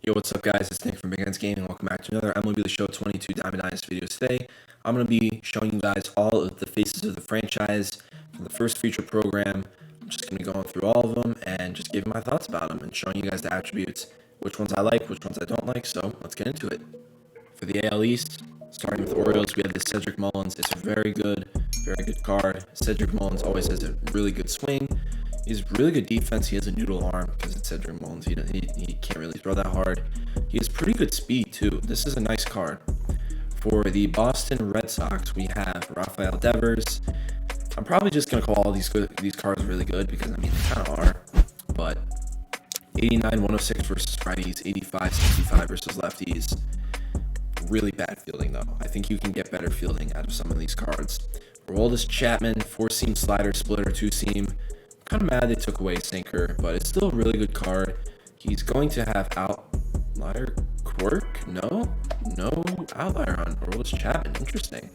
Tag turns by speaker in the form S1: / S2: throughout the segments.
S1: Yo, what's up guys, it's Nick from BENINTENDI Gaming. Welcome back to another MLB The Show 22 Diamond Dynasty video. Today, I'm going to be showing you guys all of the faces of the franchise from the first feature program. I'm just going to be going through all of them and just giving my thoughts about them and showing you guys the attributes, which ones I like, which ones I don't like, so let's get into it. For the AL East, starting with the Orioles, we have the CEDRIC Mullins. It's a very good card. CEDRIC Mullins always has a really good swing. He's really good defense. He has a noodle arm because it's CEDRIC Mullins. He can't really throw that hard. He has pretty good speed too. This is a nice card. For the Boston Red Sox, we have Rafael Devers. I'm probably just gonna call all these cards really good because I mean they kind of are. But 89, 106 versus righties, 85, 65 versus lefties. Really bad fielding though. I think you can get better fielding out of some of these cards. CHAPMAN, 4-seam slider, splitter, 2-seam. Kind of mad they took away sinker, but it's still a really good card. He's going to have outlier quirk. No outlier on CHAPMAN. Interesting.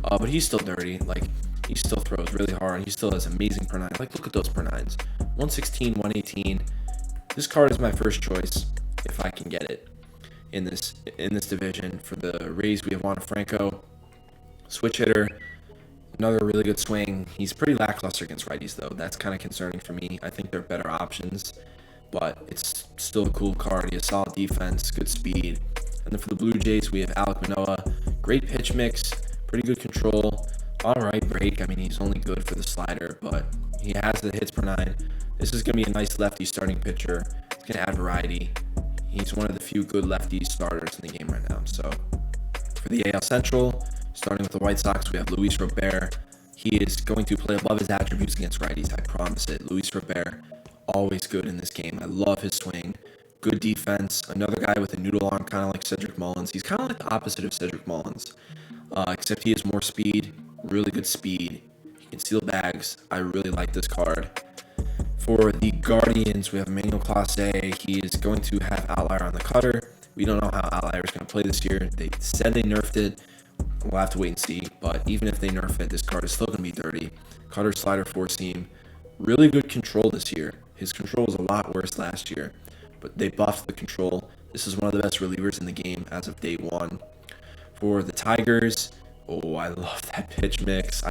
S1: But he's still dirty. Like, he still throws really hard. He still has amazing per 9. Like, look at those per 9s. 116, 118. This card is my first choice if I can get it in this division. For the Rays, we have Juan Franco, switch hitter. Another really good swing. He's pretty lackluster against righties, though. That's kind of concerning for me. I think there are better options, but it's still a cool card. He has solid defense, good speed. And then for the Blue Jays, we have Alek Manoah. Great pitch mix, pretty good control. All right break. I mean, he's only good for the slider, but he has the hits per 9. This is going to be a nice lefty starting pitcher. It's going to add variety. He's one of the few good lefty starters in the game right now. So for the AL Central, starting with the White Sox, we have Luis Robert. He is going to play above his attributes against righties. I promise it. Luis Robert, always good in this game. I love his swing. Good defense. Another guy with a noodle arm, kind of like CEDRIC Mullins. He's kind of like the opposite of CEDRIC Mullins, except he has more speed, really good speed. He can steal bags. I really like this card. For the Guardians, we have Emmanuel Clase. He is going to have outlier on the cutter. We don't know how outlier is going to play this year. They said they nerfed it. We'll have to wait and see, but even if they nerf it, this card is still going to be dirty. Cutter, slider, 4-seam. Really good control this year. His control was a lot worse last year, but they buffed the control. This is one of the best relievers in the game as of day 1. For the Tigers, oh, I love that pitch mix.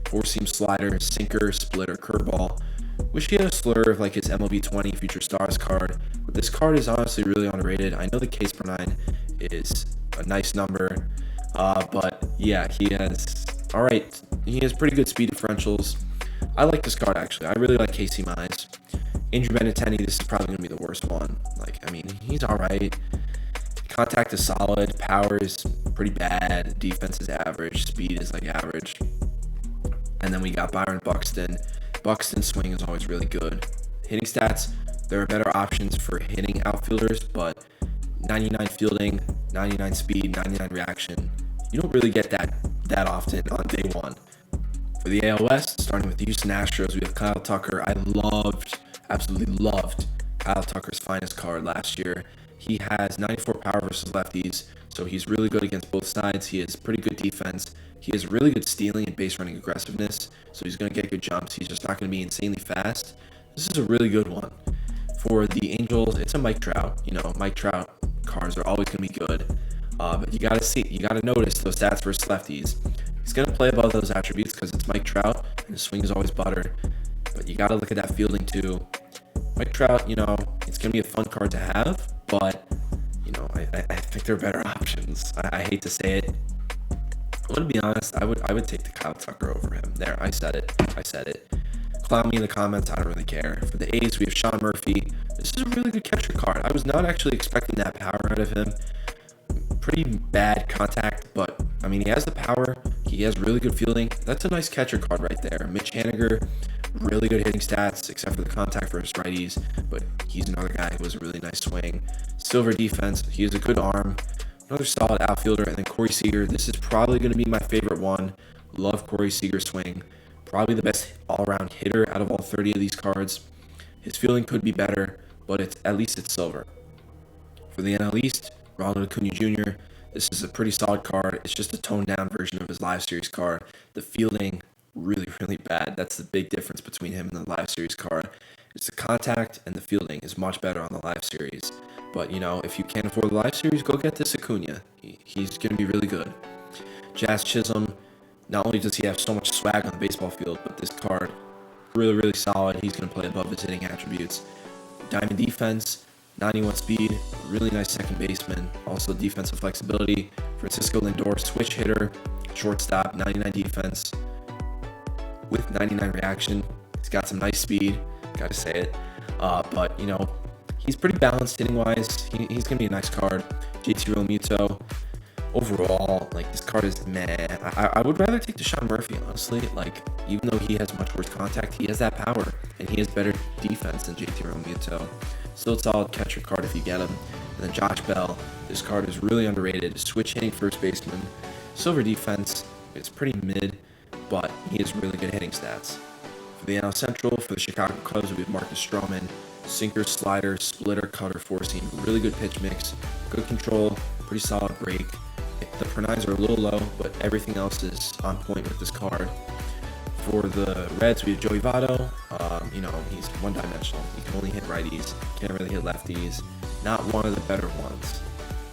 S1: 4-seam slider, sinker, splitter, curveball. Wish he had a slurve like his MLB 20 Future Stars card, but this card is honestly really underrated. I know the Ks per 9 is a nice number, but yeah, he has pretty good speed differentials. I like this card actually. I really like Casey Mize. Andrew Benintendi, this is probably gonna be the worst one. Like, I mean, he's all right. Contact is solid, power is pretty bad, defense is average, speed is like average. And then we got Byron Buxton. Buxton's swing is always really good. Hitting stats, there are better options for hitting outfielders, but 99 fielding, 99 speed, 99 reaction. You don't really get that often on day 1. For the AL West, starting with the Houston Astros, we have Kyle Tucker. I absolutely loved Kyle Tucker's finest card last year. He has 94 power versus lefties, so he's really good against both sides. He has pretty good defense. He has really good stealing and base running aggressiveness, so he's going to get good jumps. He's just not going to be insanely fast. This is a really good one. For the Angels, it's a Mike Trout. You know, Mike Trout cards are always going to be good, but you got to notice those stats versus lefties. He's going to play above those attributes because it's Mike Trout, and his swing is always butter, but you got to look at that fielding too. Mike Trout, you know, it's going to be a fun card to have, but, you know, I think there are better options. I hate to say it. I'm going to be honest, I would take the Kyle Tucker over him. There, I said it. Clown me in the comments, I don't really care. For the A's, we have Sean Murphy. This is a really good catcher card. I was not actually expecting that power out of him. Pretty bad contact, but, I mean, he has the power. He has really good fielding. That's a nice catcher card right there. Mitch Haniger, really good hitting stats, except for the contact versus righties, but he's another guy who has a really nice swing. Silver defense, he has a good arm. Another solid outfielder, and then Corey Seager. This is probably going to be my favorite one. Love Corey Seager's swing. Probably the best all-around hitter out of all 30 of these cards. His fielding could be better, but at least it's silver. For the NL East, Ronald Acuna Jr., this is a pretty solid card. It's just a toned-down version of his live series card. The fielding, really bad. That's the big difference between him and the live series card. is the contact and the fielding is much better on the live series. But, you know, if you can't afford the live series, go get this Acuna. He's going to be really good. Jazz Chisholm, not only does he have so much swag on the baseball field, but this card, really, really solid. He's going to play above his hitting attributes. Diamond defense, 91 speed, really nice second baseman. Also defensive flexibility. Francisco Lindor, switch hitter, shortstop, 99 defense with 99 reaction. He's got some nice speed, gotta say it. But, you know, he's pretty balanced hitting-wise. He's going to be a nice card. JT Realmuto, overall, like, this card is meh. I would rather take Deshaun Murphy, honestly. Like, even though he has much worse contact, he has that power, and he has better defense than JT Realmuto. Still a solid catcher card if you get him. And then Josh Bell, this card is really underrated. Switch hitting first baseman. Silver defense, it's pretty mid, but he has really good hitting stats. For the NL Central, for the Chicago Cubs, we have Marcus Stroman. Sinker, slider, splitter, cutter, four-seam. Really good pitch mix. Good control. Pretty solid break. The per-nines are a little low, but everything else is on point with this card. For the Reds, we have Joey Votto. You know, he's one-dimensional. He can only hit righties. Can't really hit lefties. Not one of the better ones.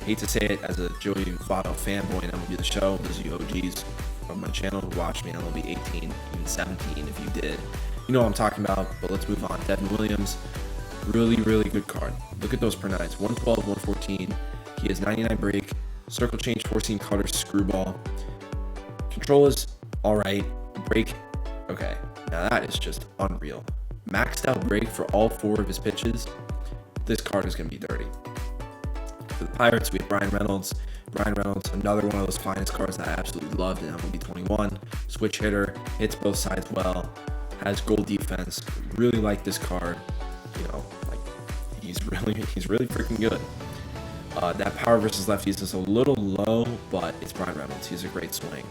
S1: Hate to say it as a Joey Votto fanboy in MLB The Show. Those are you OGs on my channel who watched me on MLB 18, even 17 if you did. You know what I'm talking about, but let's move on. Devin Williams, really, really good card. Look at those per-nines. 112, 114. He has 99 break. Circle change, four-seam cutter, screwball. Control is alright. Break, okay. Now that is just unreal. Maxed out break for all four of his pitches. This card is going to be dirty. For the Pirates, we have Brian Reynolds. Brian Reynolds, another one of those finest cards that I absolutely loved in MLB 21. Switch hitter, hits both sides well, has gold defense. Really like this card. You know, like, he's really freaking good. That power versus lefties is a little low, but it's Brian Reynolds. He's a great swing.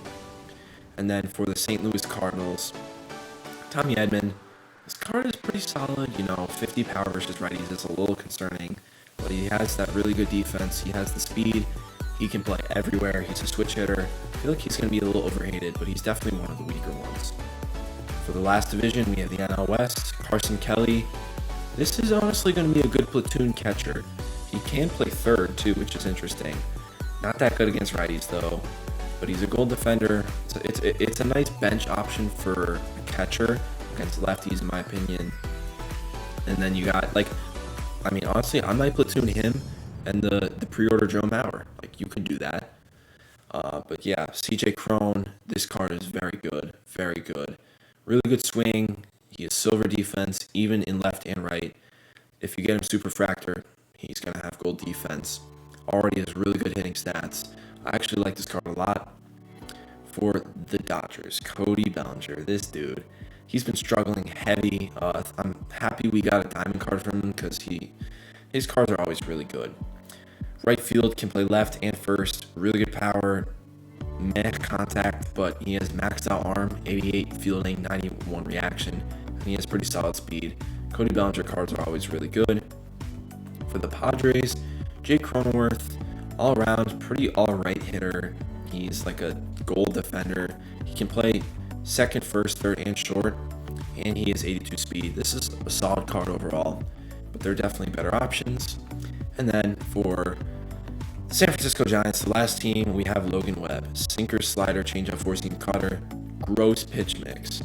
S1: And then for the St. Louis Cardinals, Tommy Edman. This card is pretty solid. You know, 50 power versus righties is a little concerning, but he has that really good defense. He has the speed. He can play everywhere. He's a switch hitter. I feel like he's going to be a little overhated, but he's definitely one of the weaker ones. For the last division, we have the NL West. Carson Kelly. This is honestly going to be a good platoon catcher. He can play third, too, which is interesting. Not that good against righties, though. But he's a gold defender. It's a nice bench option for a catcher against lefties, in my opinion. And then you got, like, I mean, honestly, I might platoon him and the pre-order Joe Mauer. Like, you can do that. But yeah, CJ Cron, this card is very good. Very good. Really good swing. He has silver defense, even in left and right. If you get him Superfractor, he's going to have gold defense. Already has really good hitting stats. I actually like this card a lot. For the Dodgers, Cody Bellinger, this dude, he's been struggling heavy. I'm happy we got a diamond card from him because his cards are always really good. Right field, can play left and first. Really good power. Meh contact, but he has maxed out arm, 88 fielding, 91 reaction. And he has pretty solid speed. Cody Bellinger cards are always really good. For the Padres, Jake Cronenworth, all around, pretty all-right hitter. He's like a gold defender. He can play second, first, third, and short, and he has 82 speed. This is a solid card overall, but there are definitely better options. And then for the San Francisco Giants, the last team, we have Logan Webb. Sinker, slider, changeup, four-seam cutter, gross pitch mix.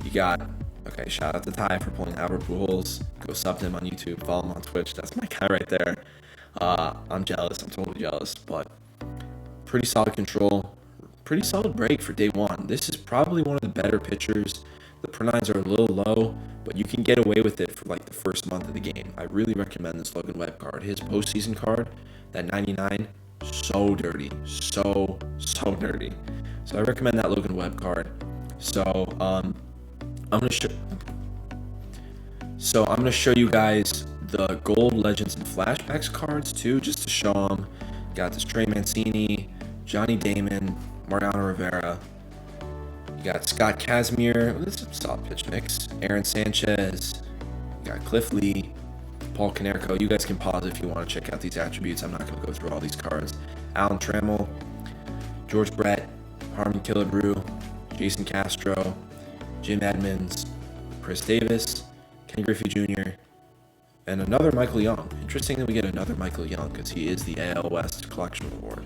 S1: You got, okay, shout out to Ty for pulling Albert Pujols. Go sub to him on YouTube, follow him on Twitch. That's my guy right there. I'm jealous. I'm totally jealous, but pretty solid control, pretty solid break for day one. This is probably one of the better pitchers. The per-nines are a little low, but you can get away with it for like the first month of the game. I really recommend this Logan Webb card. His postseason card, that 99, so dirty, so dirty. So I recommend that Logan Webb card. So I'm gonna show you guys the Gold Legends and Flashbacks cards too, just to show them. Got this Trey Mancini, Johnny Damon, Mariano Rivera. You got Scott Kazmir. This is a solid pitch mix. Aaron Sanchez. You got Cliff Lee, Paul Konerko. You guys can pause if you want to check out these attributes. I'm not going to go through all these cards. Alan Trammell, George Brett, Harmon Killebrew, Jason Castro, Jim Edmonds, Chris Davis, Ken Griffey Jr., and another Michael Young. Interesting that we get another Michael Young because he is the AL West Collection Award.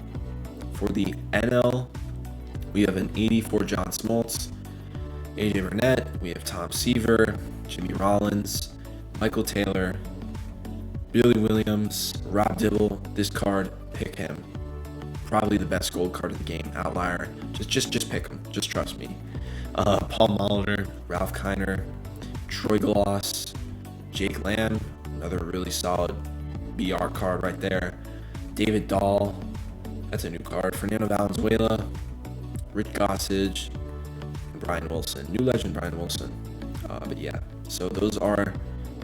S1: For the NL, we have an 84 John Smoltz, AJ Burnett, we have Tom Seaver, Jimmy Rollins, Michael Taylor, Billy Williams, Rob Dibble. This card, pick him. Probably the best gold card of the game. Outlier. Just pick him. Just trust me. Paul Molitor, Ralph Kiner, Troy Gloss, Jake Lamb, another really solid BR card right there. David Dahl, that's a new card. Fernando Valenzuela, Rich Gossage, and Brian Wilson. New legend Brian Wilson. But yeah, so those are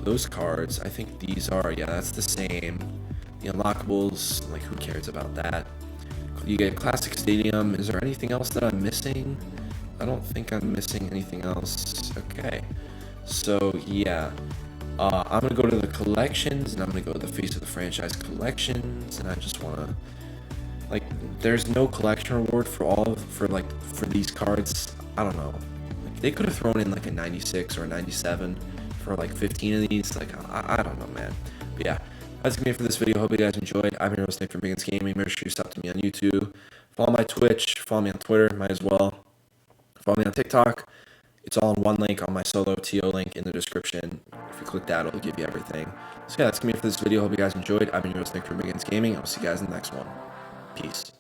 S1: those cards. I think these are, yeah, that's the same. The unlockables, like who cares about that? You get Classic Stadium. Is there anything else that I'm missing? I don't think I'm missing anything else. Okay, so yeah, I'm gonna go to the collections, and I'm gonna go to the face of the franchise collections, and I just wanna, like, there's no collection reward for these cards. I don't know. Like, they could have thrown in like a 96 or a 97 for like 15 of these. Like, I don't know, man. But yeah, that's gonna be it for this video. Hope you guys enjoyed. I'm your host Nick from Begins Gaming. Make sure you sub to me on YouTube. Follow my Twitch. Follow me on Twitter. Might as well. Follow me on TikTok. It's all in one link on my solo TO link in the description. If you click that, it'll give you everything. So yeah, that's gonna be it for this video. Hope you guys enjoyed. I've been your host Nick from Begins Gaming. I'll see you guys in the next one. Peace.